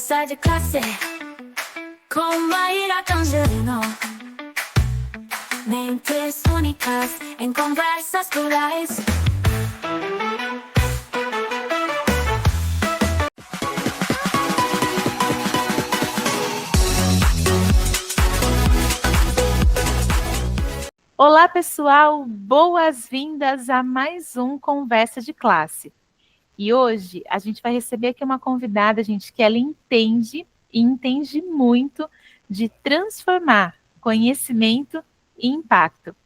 Conversa de classe com Maíra Tangerino. Mentes únicas em conversas plurais. Olá, pessoal! Boas-vindas a mais um Conversa de Classe. E hoje a gente vai receber aqui uma convidada, gente, que ela entende e entende muito de transformar conhecimento e impacto.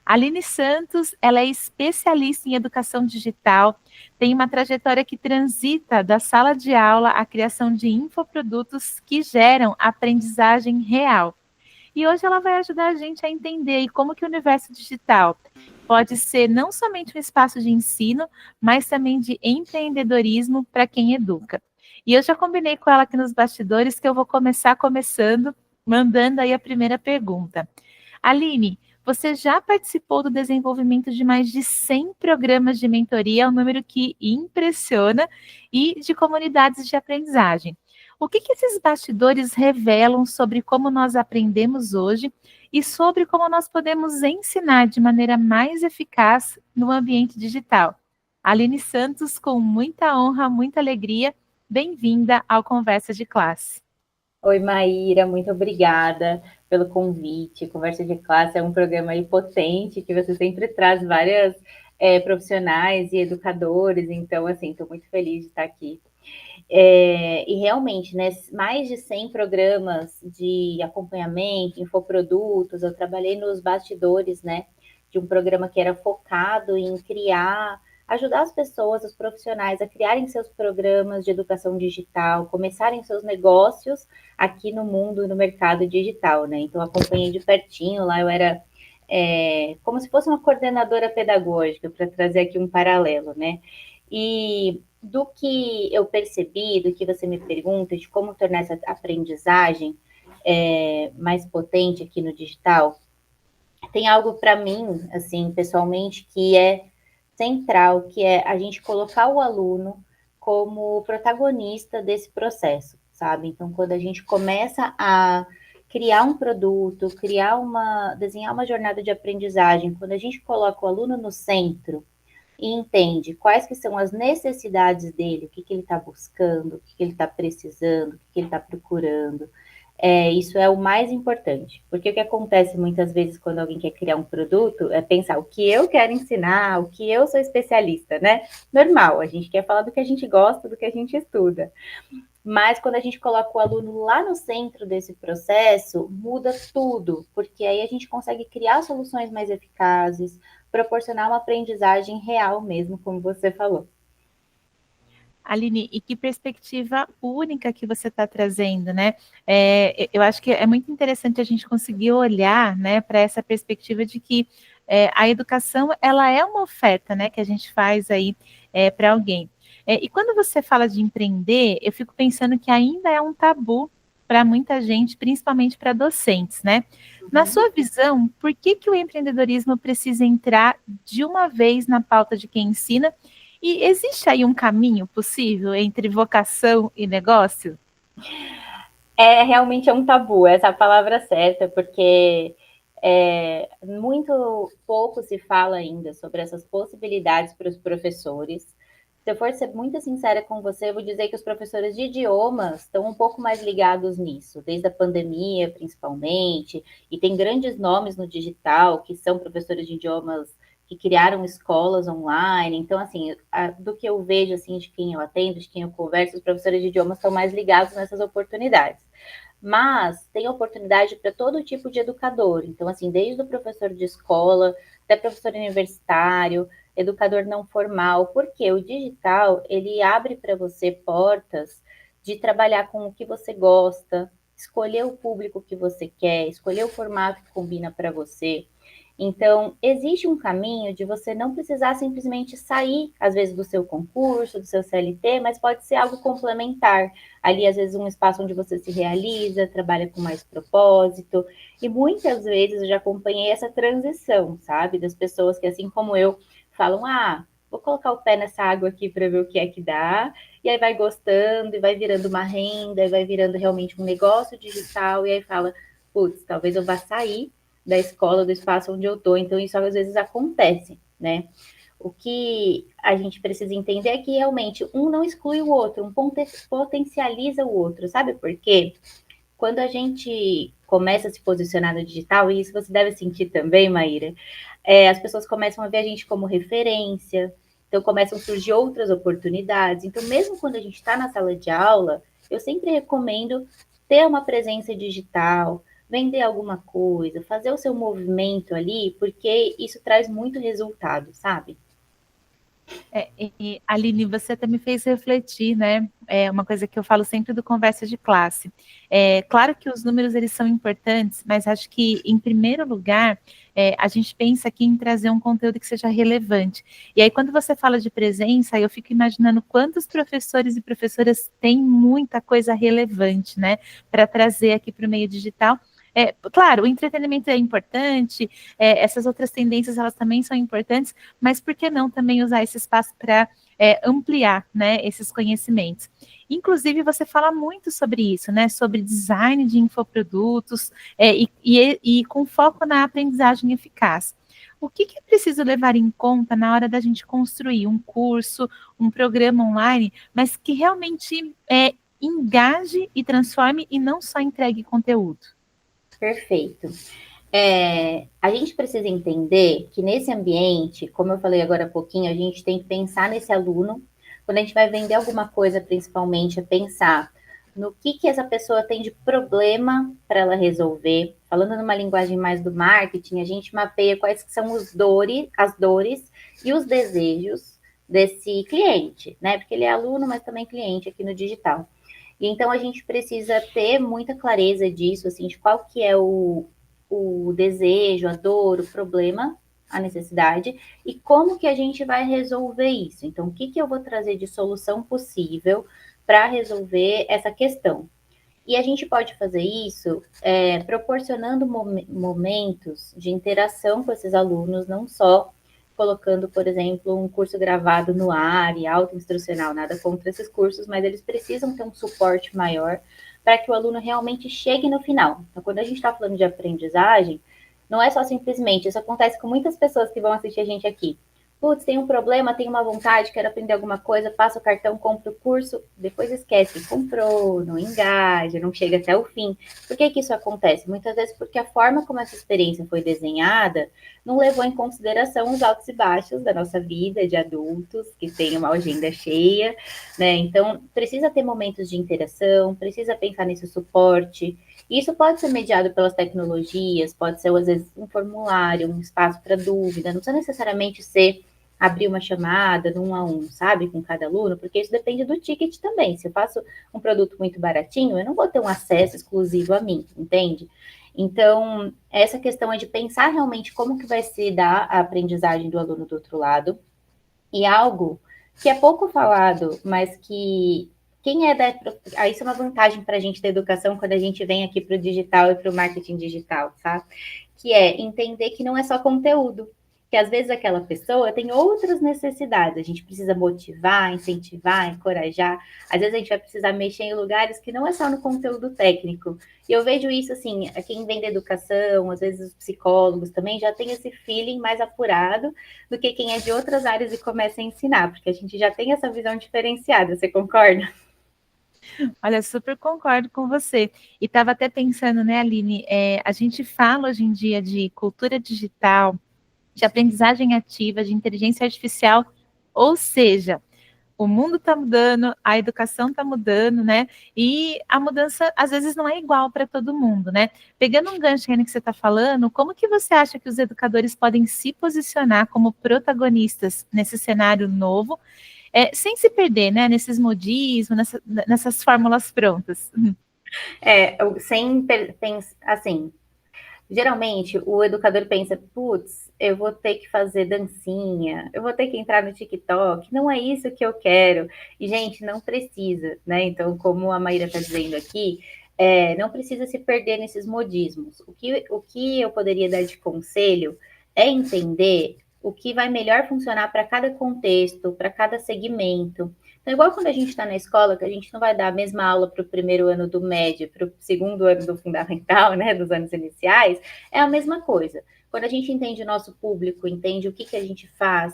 A Aline Santos, ela é especialista em educação digital, tem uma trajetória que transita da sala de aula à criação de infoprodutos que geram aprendizagem real. E hoje ela vai ajudar a gente a entender aí como que o universo digital pode ser não somente um espaço de ensino, mas também de empreendedorismo para quem educa. E eu já combinei com ela aqui nos bastidores que eu vou começar mandando aí a primeira pergunta. Aline, você já participou do desenvolvimento de mais de 100 programas de mentoria, um número que impressiona, e de comunidades de aprendizagem. O que esses bastidores revelam sobre como nós aprendemos hoje e sobre como nós podemos ensinar de maneira mais eficaz no ambiente digital? Aline Santos, com muita honra, muita alegria, bem-vinda ao Conversa de Classe. Oi, Maíra, muito obrigada pelo convite. Conversa de Classe é um programa aí potente, que você sempre traz várias profissionais e educadores, então, assim, estou muito feliz de estar aqui. E realmente, né, mais de 100 programas de acompanhamento, infoprodutos, eu trabalhei nos bastidores, né, de um programa que era focado em ajudar as pessoas, os profissionais, a criarem seus programas de educação digital, começarem seus negócios aqui no mundo, no mercado digital, né, então acompanhei de pertinho, lá eu era como se fosse uma coordenadora pedagógica, para trazer aqui um paralelo, né, e do que eu percebi, do que você me pergunta, de como tornar essa aprendizagem mais potente aqui no digital, tem algo para mim, assim, pessoalmente, que é central, que é a gente colocar o aluno como protagonista desse processo, sabe? Então, quando a gente começa a criar um produto, desenhar uma jornada de aprendizagem, quando a gente coloca o aluno no centro, e entende quais que são as necessidades dele, o que ele está buscando, o que ele está precisando, o que ele está procurando. Isso é o mais importante, porque o que acontece muitas vezes quando alguém quer criar um produto é pensar o que eu quero ensinar, o que eu sou especialista, né? Normal, a gente quer falar do que a gente gosta, do que a gente estuda. Mas quando a gente coloca o aluno lá no centro desse processo, muda tudo, porque aí a gente consegue criar soluções mais eficazes, proporcionar uma aprendizagem real mesmo, como você falou. Aline, e que perspectiva única que você está trazendo, né? Eu acho que é muito interessante a gente conseguir olhar, né, para essa perspectiva de que a educação, ela é uma oferta, né, que a gente faz aí para alguém. E quando você fala de empreender, eu fico pensando que ainda é um tabu para muita gente, principalmente para docentes, né? Na sua visão, por que o empreendedorismo precisa entrar de uma vez na pauta de quem ensina? E existe aí um caminho possível entre vocação e negócio? Realmente é um tabu, essa é a palavra certa, porque muito pouco se fala ainda sobre essas possibilidades para os professores. Se eu for ser muito sincera com você, eu vou dizer que os professores de idiomas estão um pouco mais ligados nisso, desde a pandemia, principalmente, e tem grandes nomes no digital que são professores de idiomas que criaram escolas online. Então, assim, do que eu vejo, assim, de quem eu atendo, de quem eu converso, os professores de idiomas estão mais ligados nessas oportunidades. Mas tem oportunidade para todo tipo de educador. Então, assim, desde o professor de escola até professor universitário, educador não formal, porque o digital, ele abre para você portas de trabalhar com o que você gosta, escolher o público que você quer, escolher o formato que combina para você. Então, existe um caminho de você não precisar simplesmente sair, às vezes, do seu concurso, do seu CLT, mas pode ser algo complementar. Ali, às vezes, um espaço onde você se realiza, trabalha com mais propósito. E muitas vezes eu já acompanhei essa transição, sabe? Das pessoas que, assim como eu, falam, colocar o pé nessa água aqui para ver o que é que dá, e aí vai gostando, e vai virando uma renda, e vai virando realmente um negócio digital, e aí fala, putz, talvez eu vá sair da escola, do espaço onde eu estou, então isso às vezes acontece, né? O que a gente precisa entender é que realmente um não exclui o outro, um potencializa o outro, sabe por quê? Quando a gente começa a se posicionar no digital, e isso você deve sentir também, Maíra, as pessoas começam a ver a gente como referência, então começam a surgir outras oportunidades. Então, mesmo quando a gente está na sala de aula, eu sempre recomendo ter uma presença digital, vender alguma coisa, fazer o seu movimento ali, porque isso traz muito resultado, sabe? Aline, você até me fez refletir, né? É uma coisa que eu falo sempre do conversa de classe. Claro que os números eles são importantes, mas acho que, em primeiro lugar, a gente pensa aqui em trazer um conteúdo que seja relevante. E aí, quando você fala de presença, eu fico imaginando quantos professores e professoras têm muita coisa relevante, né, para trazer aqui para o meio digital. Claro, o entretenimento é importante, essas outras tendências elas também são importantes, mas por que não também usar esse espaço para ampliar, né, esses conhecimentos? Inclusive, você fala muito sobre isso, né, sobre design de infoprodutos e com foco na aprendizagem eficaz. O que é preciso levar em conta na hora da gente construir um curso, um programa online, mas que realmente engaje e transforme e não só entregue conteúdo? Perfeito. A gente precisa entender que nesse ambiente, como eu falei agora há pouquinho, a gente tem que pensar nesse aluno. Quando a gente vai vender alguma coisa, principalmente, é pensar no que essa pessoa tem de problema para ela resolver. Falando numa linguagem mais do marketing, a gente mapeia quais são as dores e os desejos desse cliente, né? Porque ele é aluno, mas também cliente aqui no digital. E então a gente precisa ter muita clareza disso, assim, de qual que é o desejo, a dor, o problema, a necessidade, e como que a gente vai resolver isso. Então, o que eu vou trazer de solução possível para resolver essa questão? E a gente pode fazer isso proporcionando momentos de interação com esses alunos, não só colocando, por exemplo, um curso gravado no ar e auto-instrucional, nada contra esses cursos, mas eles precisam ter um suporte maior para que o aluno realmente chegue no final. Então, quando a gente está falando de aprendizagem, não é só simplesmente, isso acontece com muitas pessoas que vão assistir a gente aqui. Putz, tem um problema, tem uma vontade, quero aprender alguma coisa, passa o cartão, compra o curso, depois esquece, comprou, não engaja, não chega até o fim. Por que isso acontece? Muitas vezes porque a forma como essa experiência foi desenhada não levou em consideração os altos e baixos da nossa vida de adultos, que tem uma agenda cheia, né? Então, precisa ter momentos de interação, precisa pensar nesse suporte. Isso pode ser mediado pelas tecnologias, pode ser, às vezes, um formulário, um espaço para dúvida, não precisa necessariamente ser abrir uma chamada no 1 a 1, sabe, com cada aluno, porque isso depende do ticket também. Se eu faço um produto muito baratinho, eu não vou ter um acesso exclusivo a mim, entende? Então, essa questão é de pensar realmente como que vai se dar a aprendizagem do aluno do outro lado, e algo que é pouco falado, mas que quem é da... Isso é uma vantagem para a gente da educação quando a gente vem aqui para o digital e para o marketing digital, tá? Que é entender que não é só conteúdo, que às vezes aquela pessoa tem outras necessidades. A gente precisa motivar, incentivar, encorajar. Às vezes a gente vai precisar mexer em lugares que não é só no conteúdo técnico. E eu vejo isso assim, quem vem da educação, às vezes os psicólogos também já tem esse feeling mais apurado do que quem é de outras áreas e começa a ensinar, porque a gente já tem essa visão diferenciada, você concorda? Olha, super concordo com você. E estava até pensando, né, Aline, a gente fala hoje em dia de cultura digital, de aprendizagem ativa, de inteligência artificial, ou seja, o mundo está mudando, a educação está mudando, né? E a mudança às vezes não é igual para todo mundo, né? Pegando um gancho aí no que você está falando, como que você acha que os educadores podem se posicionar como protagonistas nesse cenário novo, sem se perder, né? Nesses modismos, nessas fórmulas prontas? Sem pensar assim. Geralmente, o educador pensa, putz, eu vou ter que fazer dancinha, eu vou ter que entrar no TikTok, não é isso que eu quero. E, gente, não precisa, né? Então, como a Maíra está dizendo aqui, não precisa se perder nesses modismos. O que eu poderia dar de conselho é entender o que vai melhor funcionar para cada contexto, para cada segmento. Então, igual quando a gente está na escola, que a gente não vai dar a mesma aula para o primeiro ano do médio, para o segundo ano do fundamental, né, dos anos iniciais, é a mesma coisa. Quando a gente entende o nosso público, entende o que a gente faz,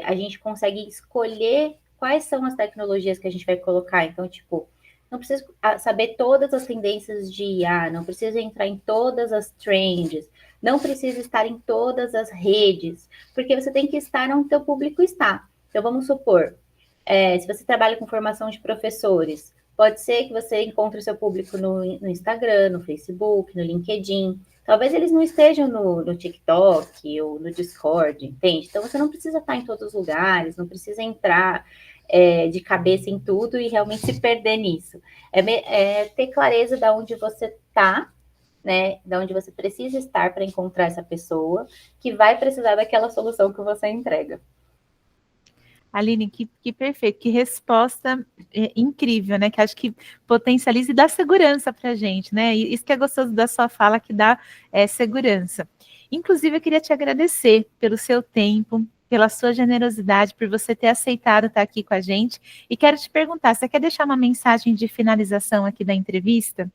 a gente consegue escolher quais são as tecnologias que a gente vai colocar. Então, tipo, não precisa saber todas as tendências de IA, não precisa entrar em todas as trends, não precisa estar em todas as redes, porque você tem que estar onde o teu público está. Então, vamos supor, se você trabalha com formação de professores, pode ser que você encontre o seu público no Instagram, no Facebook, no LinkedIn. Talvez eles não estejam no TikTok ou no Discord, entende? Então, você não precisa estar em todos os lugares, não precisa entrar de cabeça em tudo e realmente se perder nisso. É ter clareza de onde você está, né? De onde você precisa estar para encontrar essa pessoa que vai precisar daquela solução que você entrega. Aline, que perfeito, que resposta incrível, né? Que acho que potencializa e dá segurança para a gente, né? E isso que é gostoso da sua fala, que dá segurança. Inclusive, eu queria te agradecer pelo seu tempo, pela sua generosidade, por você ter aceitado estar aqui com a gente. E quero te perguntar, você quer deixar uma mensagem de finalização aqui da entrevista?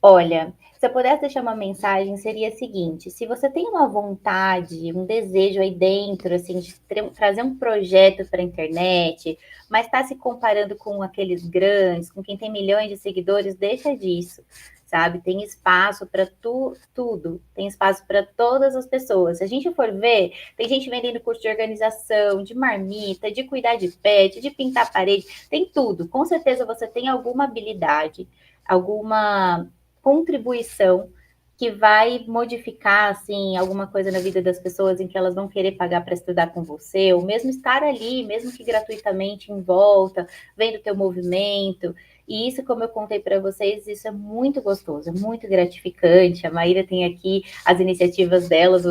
Olha, se eu pudesse deixar uma mensagem, seria a seguinte: se você tem uma vontade, um desejo aí dentro, assim, de trazer um projeto para a internet, mas está se comparando com aqueles grandes, com quem tem milhões de seguidores, deixa disso, sabe? Tem espaço para tudo, tem espaço para todas as pessoas. Se a gente for ver, tem gente vendendo curso de organização, de marmita, de cuidar de pet, de pintar parede, tem tudo. Com certeza você tem alguma habilidade, alguma contribuição que vai modificar, assim, alguma coisa na vida das pessoas em que elas vão querer pagar para estudar com você, ou mesmo estar ali, mesmo que gratuitamente, em volta, vendo o teu movimento. E isso, como eu contei para vocês, isso é muito gostoso, é muito gratificante. A Maíra tem aqui as iniciativas delas,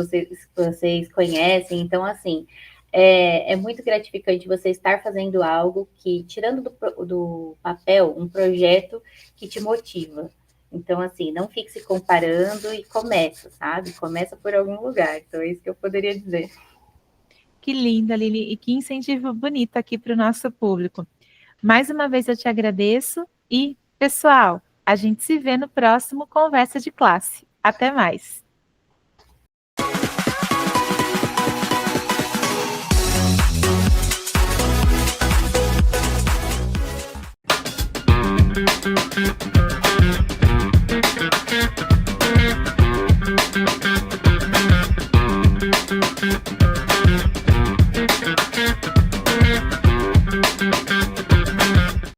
vocês conhecem. Então, assim, é muito gratificante você estar fazendo algo que, tirando do papel, um projeto que te motiva. Então, assim, não fique se comparando e começa, sabe? Começa por algum lugar. Então, é isso que eu poderia dizer. Que linda, Aline, e que incentivo bonito aqui para o nosso público. Mais uma vez eu te agradeço e, pessoal, a gente se vê no próximo Conversa de Classe. Até mais!